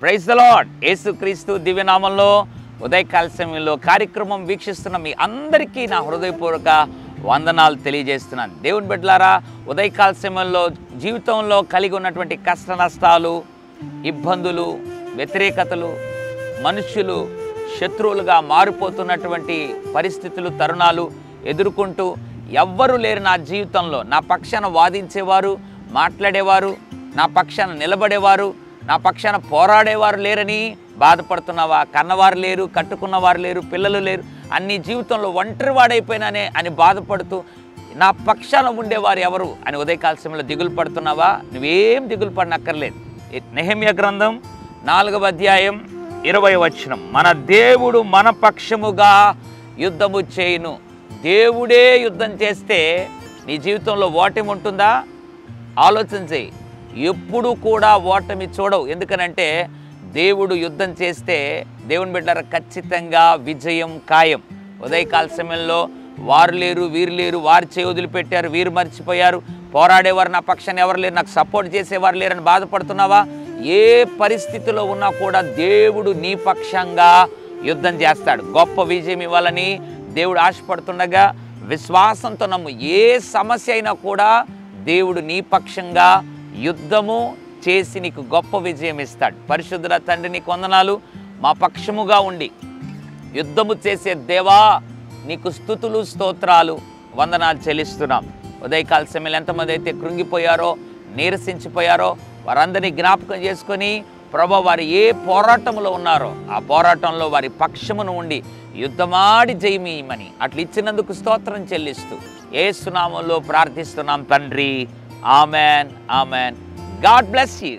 Praise the lord. యేసుక్రీస్తు దివ్యనామంలో ఉదయకాల సమయంలో కార్యక్రమం వీక్షిస్తున్న మీ అందరికీ నా హృదయపూర్వక వందనాలు తెలియజేస్తున్నాను. దేవుని బిడ్డలారా, ఉదయకాల సమయంలో జీవితంలో కలిగి ఉన్నటువంటి కష్ట నష్టాలు, ఇబ్బందులు, వ్యతిరేకతలు, మనుష్యులు శత్రువులుగా మారిపోతున్నటువంటి పరిస్థితులు, తరుణాలు ఎదుర్కొంటూ ఎవ్వరూ లేరు నా జీవితంలో, నా పక్షాన వాదించేవారు, మాట్లాడేవారు, నా పక్షాన నిలబడేవారు, నా పక్షాన పోరాడేవారు లేరని బాధపడుతున్నావా? కన్నవారు లేరు, కట్టుకున్నవారు లేరు, పిల్లలు లేరు, అన్ని జీవితంలో ఒంటరి వాడైపోయినానే అని బాధపడుతూ నా పక్షాన ఉండేవారు ఎవరు అని ఉదయకాల సమయంలో దిగులు పడుతున్నావా? నువ్వేం దిగులు పడనక్కర్లేదు. నెహెమ్యా గ్రంథం 4వ అధ్యాయం 20వ వచనం, మన దేవుడు మన పక్షముగా యుద్ధము చేయును. దేవుడే యుద్ధం చేస్తే నీ జీవితంలో ఓటమి ఉంటుందా? ఆలోచన చేయి. ఎప్పుడు కూడా ఓటమి చూడవు. ఎందుకనంటే దేవుడు యుద్ధం చేస్తే దేవుని బిడ్డలారా ఖచ్చితంగా విజయం ఖాయం. ఉదయకాల సమయంలో వారు లేరు, వీరు లేరు, వారు చేయి వదిలిపెట్టారు, వీరు మర్చిపోయారు, పోరాడేవారు నా పక్షాన్ని ఎవరు లేరు, నాకు సపోర్ట్ చేసేవారు లేరని బాధపడుతున్నావా? ఏ పరిస్థితిలో ఉన్నా కూడా దేవుడు నీ పక్షంగా యుద్ధం చేస్తాడు. గొప్ప విజయం ఇవ్వాలని దేవుడు ఆశపడుతుండగా విశ్వాసంతో నమ్ము. ఏ సమస్య అయినా కూడా దేవుడు నీ పక్షంగా యుద్ధము చేసి నీకు గొప్ప విజయం ఇస్తాడు. పరిశుద్ధుల తండ్రి, నీకు వందనాలు. మా పక్షముగా ఉండి యుద్ధము చేసే దేవా, నీకు స్తుతులు, స్తోత్రాలు, వందనాలు చెల్లిస్తున్నాం. ఉదయకాల సమయంలో ఎంతమంది అయితే కృంగిపోయారో, నీరసించిపోయారో వారందరినీ జ్ఞాపకం చేసుకొని ప్రభు, వారు ఏ పోరాటంలో ఉన్నారో ఆ పోరాటంలో వారి పక్షమును ఉండి యుద్ధమాడి జయమీయమని అట్లా ఇచ్చినందుకు స్తోత్రం చెల్లిస్తూ యేసు నామములో ప్రార్థిస్తున్నాం తండ్రి. Amen, amen. God bless you.